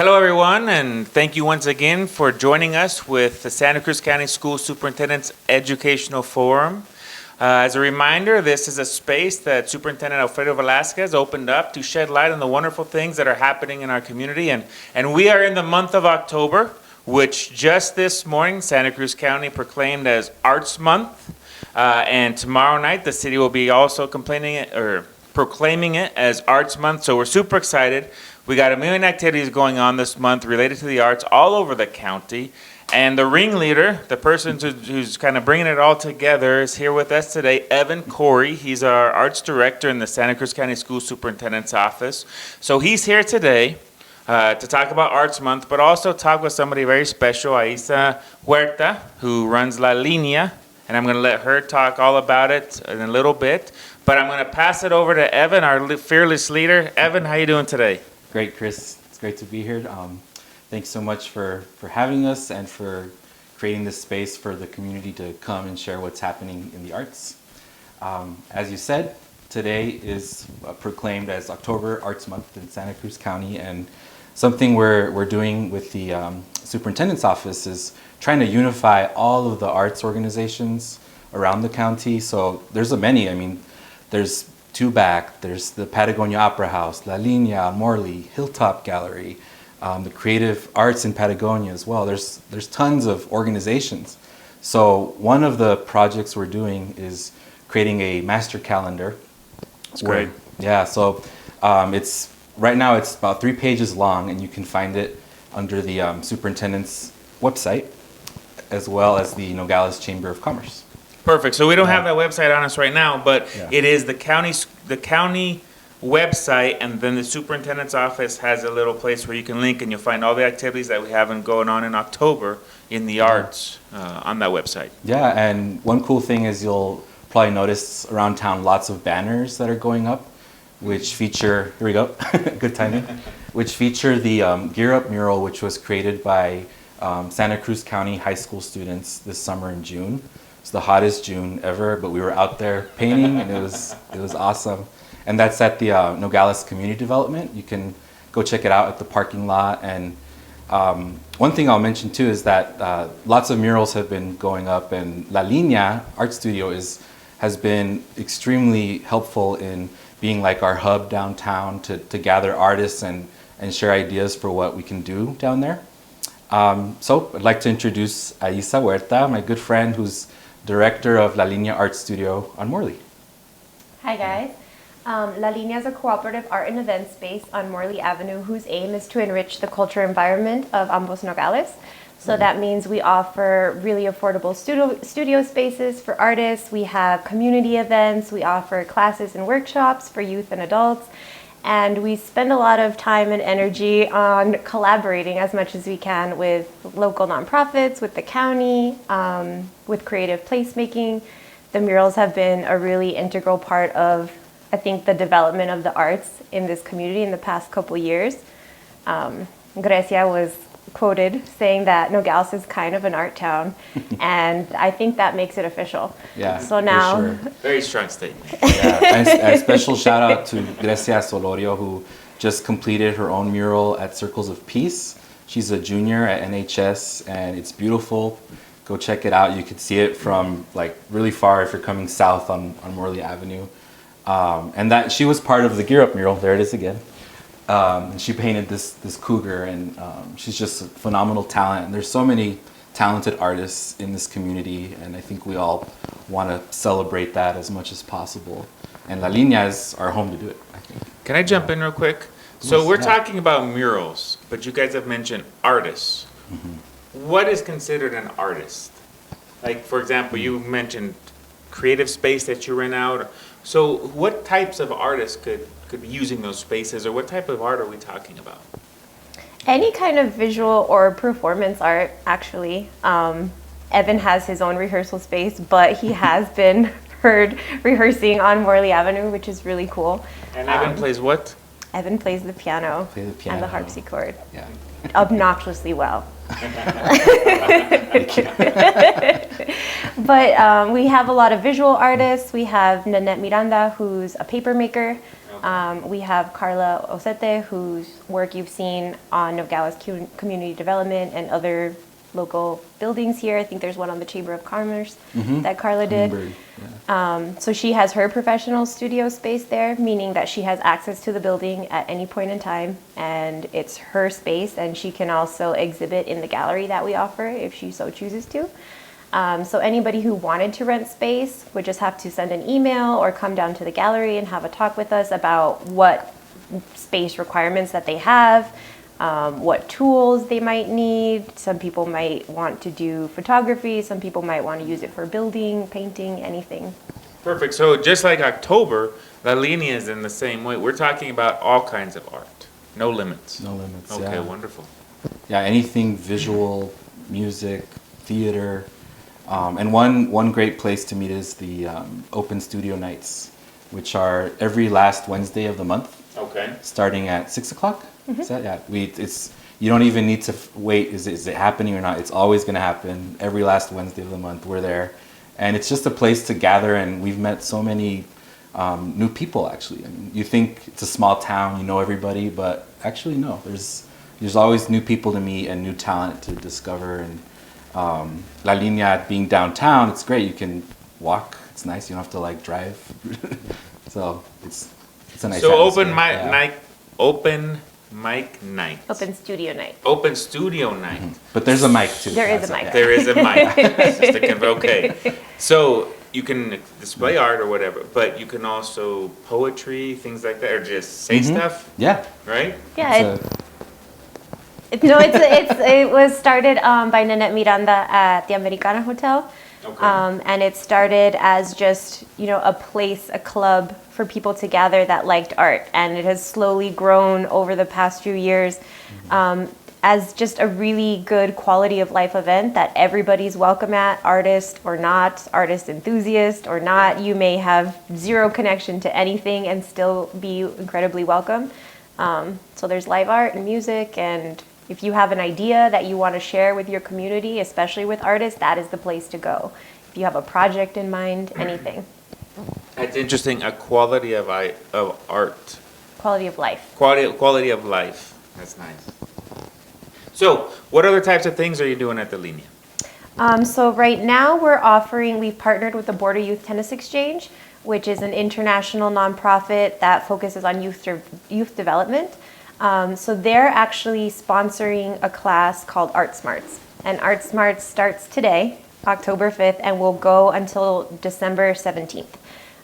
Hello, everyone, and thank you once again for joining us with the Santa Cruz County School Superintendent's Educational Forum. As a reminder, this is a space that Superintendent Alfredo Velasquez opened up to shed light on the wonderful things that are happening in our community. And we are in the month of October, which just this morning, Santa Cruz County proclaimed as Arts Month. And tomorrow night, the city will be also proclaiming it as Arts Month. So we're super excited. We got a million activities going on this month related to the arts all over the county. And the ringleader, the person who's kind of bringing it all together, is here with us today, Evan Corey. He's our arts director in the Santa Cruz County School Superintendent's Office. So he's here today to talk about Arts Month, but also talk with somebody very special, Aissa Huerta, who runs La Linea. And I'm going to let her talk all about it in a little bit. But I'm going to pass it over to Evan, our fearless leader. Evan, how you doing today? Great, Chris. It's great to be here. Thanks so much for having us and for creating this space for the community to come and share what's happening in the arts. As you said, today is proclaimed as October Arts Month in Santa Cruz County, and something we're doing with the Superintendent's Office is trying to unify all of the arts organizations around the county. So there's many. I mean, there's Tubac, there's the Patagonia Opera House, La Linea, Morley, Hilltop Gallery, the Creative Arts in Patagonia as well. There's tons of organizations. So one of the projects we're doing is creating a master calendar. That's great. Yeah, so right now it's about 3 pages long, and you can find it under the superintendent's website, as well as the Nogales Chamber of Commerce. Perfect. So we don't have that website on us right now, but it is the county website, and then the superintendent's office has a little place where you can link, and you'll find all the activities that we have going on in October in the arts on that website. Yeah, and one cool thing is you'll probably notice around town lots of banners that are going up, which feature, here we go, good timing, which feature the Gear Up mural, which was created by Santa Cruz County high school students this summer in June. It's the hottest June ever, but we were out there painting, and it was awesome. And that's at the Nogales Community Development. You can go check it out at the parking lot. And one thing I'll mention too is that lots of murals have been going up, and La Linea Art Studio has been extremely helpful in being like our hub downtown to gather artists and share ideas for what we can do down there. So I'd like to introduce Aissa Huerta, my good friend who's director of La Linea Art Studio on Morley. Hi guys. La Linea is a cooperative art and event space on Morley Avenue whose aim is to enrich the cultural environment of ambos Nogales. So that means we offer really affordable studio spaces for artists. We have community events. We offer classes and workshops for youth and adults. And we spend a lot of time and energy on collaborating as much as we can with local nonprofits, with the county, with creative placemaking. The murals have been a really integral part of, I think, the development of the arts in this community in the past couple years. Grecia was quoted saying that Nogales is kind of an art town, and I think that makes it official. Yeah, so now, for sure. Very strong statement. Yeah, a special shout out to Grecia Solorio, who just completed her own mural at Circles of Peace. She's a junior at NHS, and it's beautiful. Go check it out. You can see it from like really far if you're coming south on Morley Avenue. And that she was part of the Gear Up mural. There it is again. And she painted this cougar, and she's just a phenomenal talent. And there's so many talented artists in this community, and I think we all want to celebrate that as much as possible. And La Linea is our home to do it, I think. Can I jump in real quick? So we're talking about murals, but you guys have mentioned artists. Mm-hmm. What is considered an artist? Like, for example, you mentioned creative space that you rent out. So what types of artists could be using those spaces, or what type of art are we talking about? Any kind of visual or performance art, actually. Evan has his own rehearsal space, but he has been heard rehearsing on Morley Avenue, which is really cool. And Evan plays what? Evan plays the piano, Play the piano and the harpsichord. Yeah. Obnoxiously well. Thank you. But we have a lot of visual artists. We have Nanette Miranda, who's a paper maker. We have Carla Osete, whose work you've seen on Nogales Community Development and other local buildings here. I think there's one on the Chamber of Commerce that Carla did. Yeah. So she has her professional studio space there, meaning that she has access to the building at any point in time, and it's her space, and she can also exhibit in the gallery that we offer if she so chooses to. So anybody who wanted to rent space would just have to send an email or come down to the gallery and have a talk with us about what space requirements that they have, what tools they might need. Some people might want to do photography, some people might want to use it for building, painting, anything. Perfect. So just like October, La Linea is in the same way. We're talking about all kinds of art. No limits. No limits. Okay, Yeah. wonderful. Yeah, anything visual, music, theater. And one great place to meet is the open studio nights, which are every last Wednesday of the month, Okay. starting at 6 o'clock. Is that, yeah, you don't even need to wait. Is it happening or not? It's always going to happen. Every last Wednesday of the month, we're there. And it's just a place to gather, and we've met so many new people, actually. I mean, you think it's a small town, you know everybody, but actually, no. There's always new people to meet and new talent to discover. And La Linea being downtown, it's great. You can walk. It's nice. You don't have to like drive. So it's a nice. So open atmosphere. mic Yeah. night, open mic night. Open studio night. Open studio night. But there's a mic too. There is a That's- mic. yeah. There is a mic. Just to okay. So you can display art or whatever, but you can also poetry, things like that, or just say stuff, Yeah. right? Yeah, It's it was started by Nanette Miranda at the Americana Hotel. Okay. And it started as just, a place, a club for people to gather that liked art. And it has slowly grown over the past few years as just a really good quality of life event that everybody's welcome at, artist or not, artist enthusiast or not. You may have zero connection to anything and still be incredibly welcome. So there's live art and music, and if you have an idea that you want to share with your community, especially with artists, that is the place to go. If you have a project in mind, anything. That's interesting. A quality of art, Quality of life. quality of life. That's nice. So, what other types of things are you doing at the Linea? So right now we've partnered with the Border Youth Tennis Exchange, which is an international nonprofit that focuses on youth development. So they're actually sponsoring a class called Art Smarts. And Art Smarts starts today, October 5th, and will go until December 17th.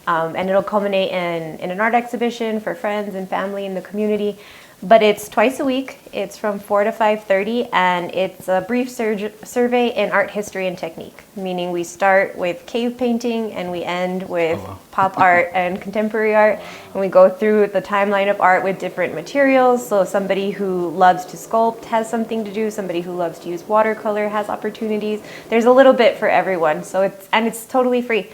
And it'll culminate in an art exhibition for friends and family in the community. But it's twice a week. It's from 4 to 5:30, and it's a brief survey in art history and technique, meaning we start with cave painting and we end with pop art and contemporary art, and we go through the timeline of art with different materials. So somebody who loves to sculpt has something to do, somebody who loves to use watercolor has opportunities. There's a little bit for everyone, so it's totally free.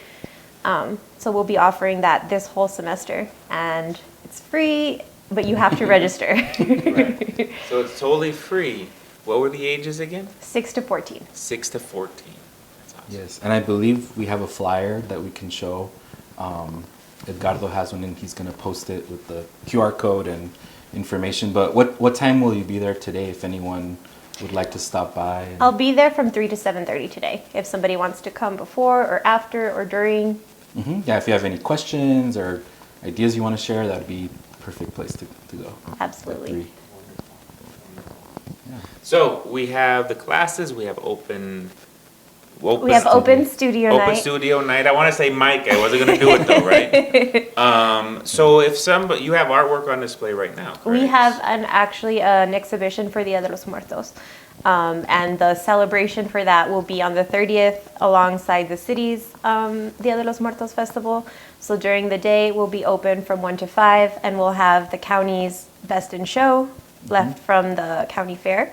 So we'll be offering that this whole semester, and it's free, but you have to register. Right. So it's totally free. What were the ages again? 6 to 14. 6 to 14. That's awesome. Yes, and I believe we have a flyer that we can show. Edgardo has one, and he's going to post it with the QR code and information. But what time will you be there today if anyone would like to stop by? I'll be there from 3 to 7:30 today. If somebody wants to come before or after or during. Yeah, if you have any questions or ideas you want to share, that would be a perfect place to go. Absolutely. At 3. So we have the classes. We have open. We have open studio Open night. studio night. I want to say Mike. I wasn't going to do it though, right? So if you have artwork on display right now. Correct? We have actually an exhibition for Dia de los Muertos. And the celebration for that will be on the 30th alongside the city's Dia de los Muertos festival. So during the day, we'll be open from 1 to 5, and we'll have the county's best in show left from the county fair.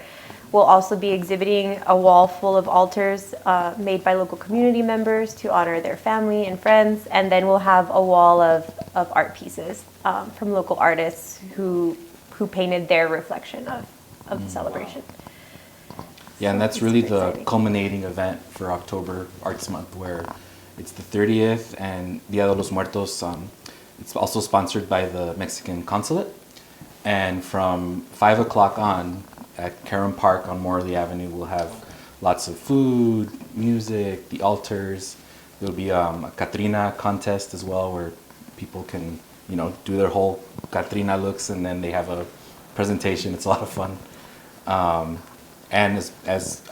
We'll also be exhibiting a wall full of altars made by local community members to honor their family and friends. And then we'll have a wall of art pieces from local artists who painted their reflection of the celebration. Yeah, and that's really the culminating event for October Arts Month, where it's the 30th and Dia de los Muertos. It's also sponsored by the Mexican Consulate. And from 5 o'clock on at Caron Park on Morley Avenue, we'll have lots of food, music, the altars. There'll be a Catrina contest as well, where people can, do their whole Catrina looks, and then they have a presentation. It's a lot of fun. And as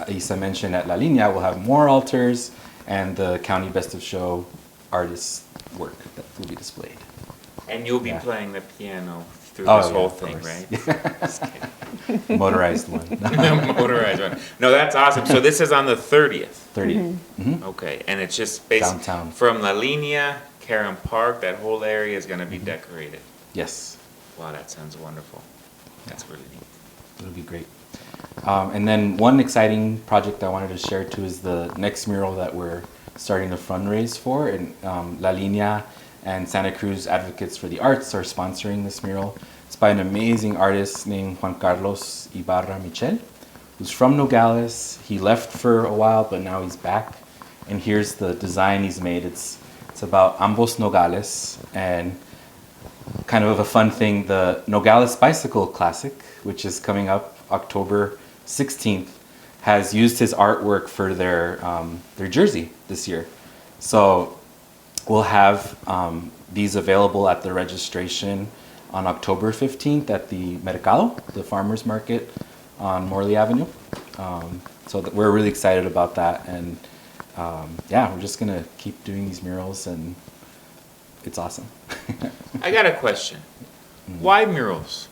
Aissa mentioned, at La Linea, we'll have more altars and the County Best of Show artists' work that will be displayed. And you'll be Yeah. playing the piano through Oh, this yeah, whole of thing, course. right? Just kidding. Motorized one. Motorized one. No, that's awesome. So this is on the 30th. 30th. Mm-hmm. Okay, and it's just basically Downtown. from La Linea, Caron Park, that whole area is going to be decorated. Yes, Wow, that sounds wonderful. That's really neat. it'll be great. And then one exciting project I wanted to share too is the next mural that we're starting to fundraise for. And La Linea and Santa Cruz Advocates for the Arts are sponsoring this mural. It's by an amazing artist named Juan Carlos Ibarra Michel, who's from Nogales. He left for a while, but now he's back. And here's the design he's made. It's about Ambos Nogales, and kind of a fun thing, the Nogales Bicycle Classic, which is coming up October 16th, has used his artwork for their jersey this year. So we'll have these available at the registration on October 15th at the Mercado, the farmers market on Morley Avenue. We're really excited about that, and we're just gonna keep doing these murals, and it's awesome. I got a question. Why murals?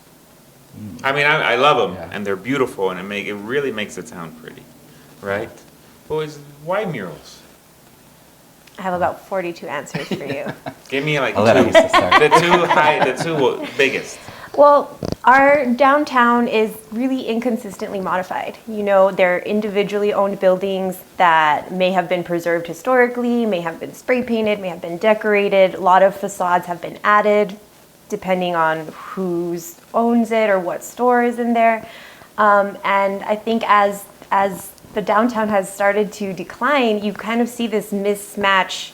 I mean, I love them, Yeah. and they're beautiful, and it really makes it sound pretty, right? But why murals? I have about 42 answers for you. Give me like I'll let two. Aissa start. the two biggest. Well, our downtown is really inconsistently modified. They're individually owned buildings that may have been preserved historically, may have been spray painted, may have been decorated. A lot of facades have been added, depending on who owns it or what store is in there. And I think as the downtown has started to decline, you kind of see this mismatch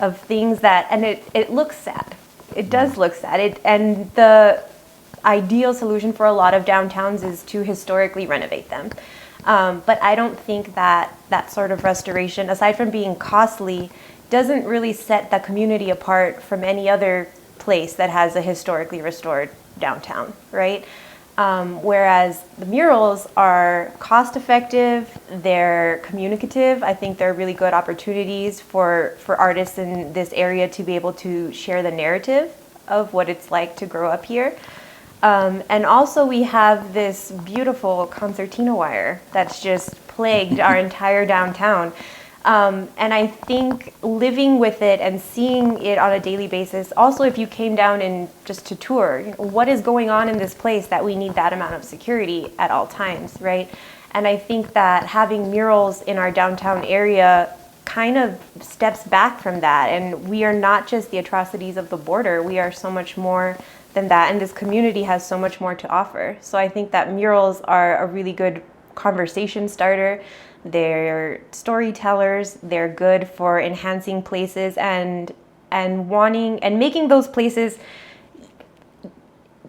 of things and it looks sad. It does look sad. And the ideal solution for a lot of downtowns is to historically renovate them. But I don't think that sort of restoration, aside from being costly, doesn't really set the community apart from any other place that has a historically restored downtown, right? Whereas the murals are cost effective, they're communicative. I think they're really good opportunities for artists in this area to be able to share the narrative of what it's like to grow up here. And also we have this beautiful concertina wire that's just plagued our entire downtown. And I think living with it and seeing it on a daily basis, also if you came down and just to tour, what is going on in this place that we need that amount of security at all times, right? And I think that having murals in our downtown area kind of steps back from that. And we are not just the atrocities of the border, we are so much more than that. And this community has so much more to offer. So I think that murals are a really good conversation starter. They're storytellers. They're good for enhancing places and wanting and making those places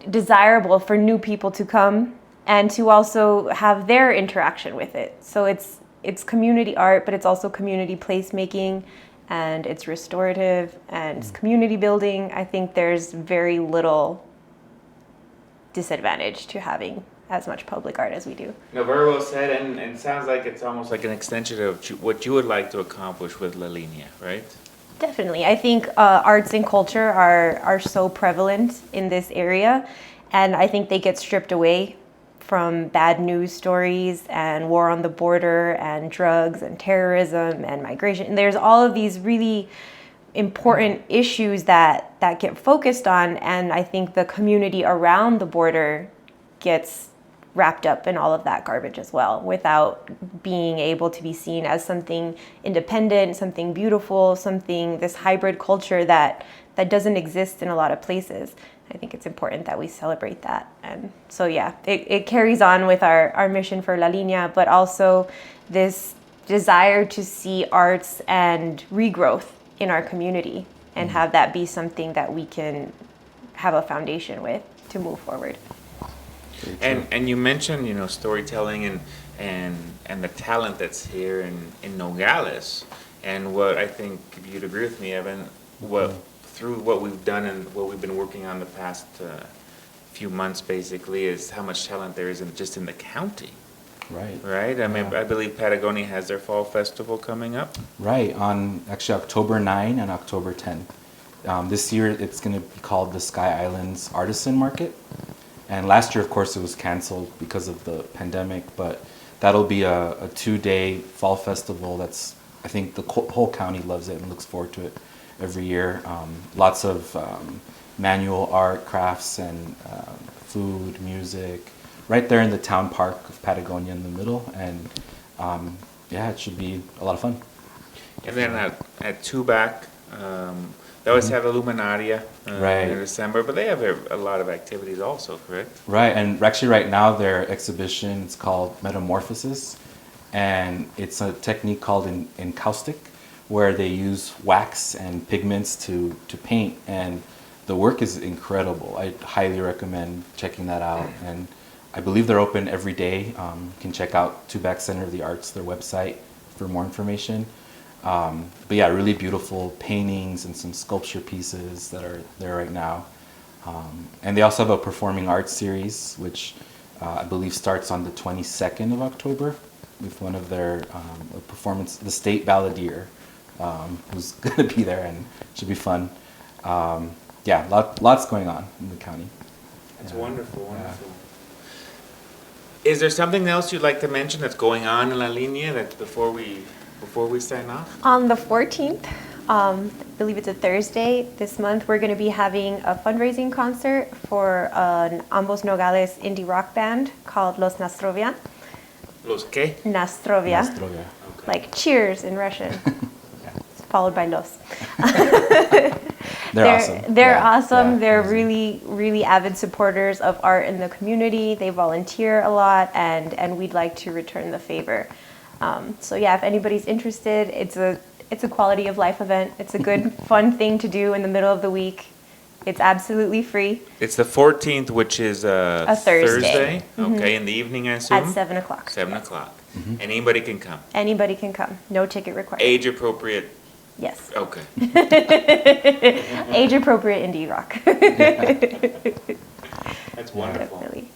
desirable for new people to come and to also have their interaction with it. So it's community art, but it's also community placemaking, and it's restorative, and it's community building. I think there's very little disadvantage to having as much public art as we do. No, very well said, and it sounds like it's almost like an extension of what you would like to accomplish with La Linea, right? Definitely. I think arts and culture are so prevalent in this area, and I think they get stripped away from bad news stories and war on the border and drugs and terrorism and migration. And there's all of these really important issues that get focused on, and I think the community around the border gets wrapped up in all of that garbage as well, without being able to be seen as something independent, something beautiful, something, this hybrid culture that doesn't exist in a lot of places. I think it's important that we celebrate that. And so, yeah, it carries on with our mission for La Linea, but also this desire to see arts and regrowth in our community and have that be something that we can have a foundation with to move forward. And you mentioned, storytelling and the talent that's here in Nogales. And what I think you'd agree with me, Evan, through what we've done and what we've been working on the past few months, basically, is how much talent there is just in the county. Right. Right? I mean, I believe Patagonia has their fall festival coming up. Right, on actually October 9 and October 10. This year it's going to be called the Sky Islands Artisan Market. And last year, of course, it was canceled because of the pandemic, but that'll be a 2-day fall festival that's, I think the whole county loves it and looks forward to it every year. Lots of manual art, crafts, and food, music, right there in the town park of Patagonia in the middle. And yeah, it should be a lot of fun. And then at Tubac, they always have Illuminaria Right. in December, but they have a lot of activities also, correct? Right, and actually right now their exhibition is called Metamorphosis, and it's a technique called encaustic, where they use wax and pigments to paint, and the work is incredible. I highly recommend checking that out, and I believe they're open every day. You can check out Tubac Center of the Arts, their website, for more information. But yeah, really beautiful paintings and some sculpture pieces that are there right now. And they also have a performing arts series, which I believe starts on the 22nd of October with one of their performance, the State Balladeer, who's going to be there, and it should be fun. Yeah, lots going on in the county. That's wonderful, wonderful. Is there something else you'd like to mention that's going on in La Linea that before we sign off? On the 14th, I believe it's a Thursday this month, we're going to be having a fundraising concert for an Ambos Nogales indie rock band called Los Nastrovia. Los qué? Nastrovia. Nastrovia. Okay. Like cheers in Russian. It's followed by los. They're awesome. They're Yeah, awesome. yeah, They're amazing. really, really avid supporters of art in the community. They volunteer a lot, and we'd like to return the favor. So yeah, if anybody's interested, it's a quality of life event. It's a good, fun thing to do in the middle of the week. It's absolutely free. It's the 14th, which is A Thursday. Okay, in the evening, I assume? At 7 o'clock. 7 o'clock. Anybody can come. Anybody can come. No ticket required. Age appropriate. Yes. Okay. Age appropriate indie rock. That's wonderful. Definitely.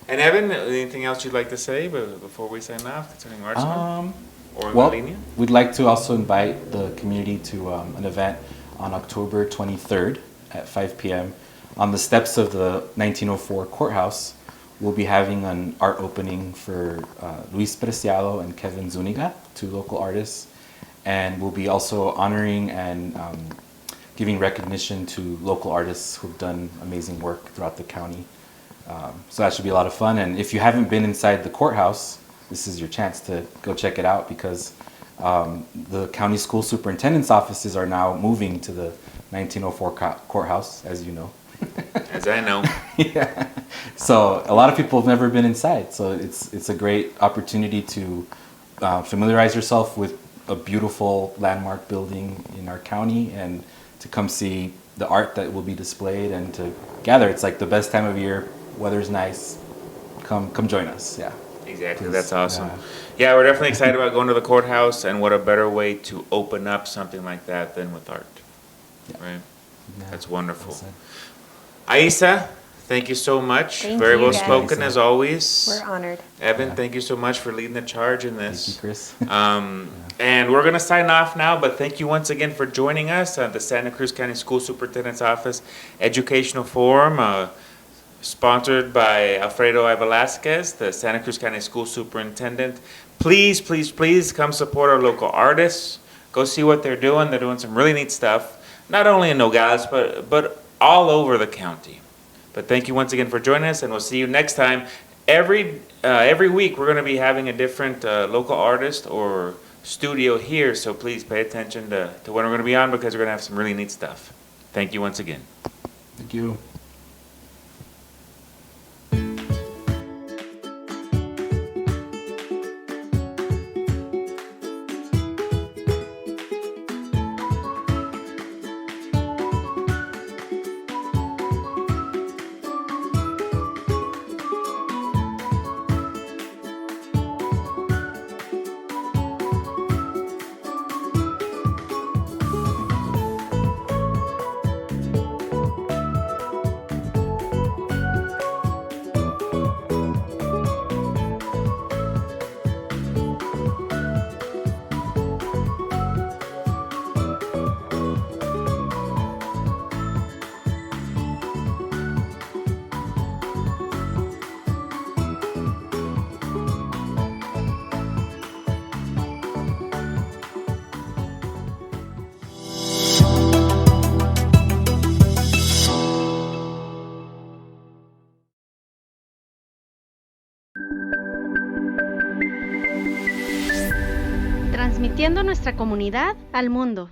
And Evan, anything else you'd like to say before we sign off concerning Arts Month? Or Well, La Linea? we'd like to also invite the community to an event on October 23rd at 5 p.m. On the steps of the 1904 courthouse, we'll be having an art opening for Luis Preciado and Kevin Zuniga, 2 local artists. And we'll be also honoring and giving recognition to local artists who've done amazing work throughout the county. So that should be a lot of fun. And if you haven't been inside the courthouse, this is your chance to go check it out, because the county school superintendent's offices are now moving to the 1904 courthouse, as you know. As I know. Yeah. So a lot of people have never been inside. So it's a great opportunity to familiarize yourself with a beautiful landmark building in our county, and to come see the art that will be displayed and to gather. It's like the best time of year. Weather's nice. Come join us. Yeah. Exactly, Please. that's awesome. Yeah. Yeah, we're definitely excited about going to the courthouse, and what a better way to open up something like that than with art. Yeah. Right? Yeah. That's wonderful. Well said. Aissa, thank you so much. Thank Very you, well guys. spoken as always. We're honored. Evan, Yeah. thank you so much for leading the charge in Thank you, this. Chris. And we're going to sign off now, but thank you once again for joining us at the Santa Cruz County School Superintendent's Office Educational Forum, sponsored by Alfredo I. Velasquez, the Santa Cruz County School Superintendent. Please, please, please come support our local artists. Go see what they're doing. They're doing some really neat stuff, not only in Nogales, but all over the county. But thank you once again for joining us, and we'll see you next time every week we're going to be having a different local artist or studio here, so please pay attention to when we're going to be on because we're going to have some really neat stuff. Thank you once again. Thank you. Transmitiendo nuestra comunidad al mundo.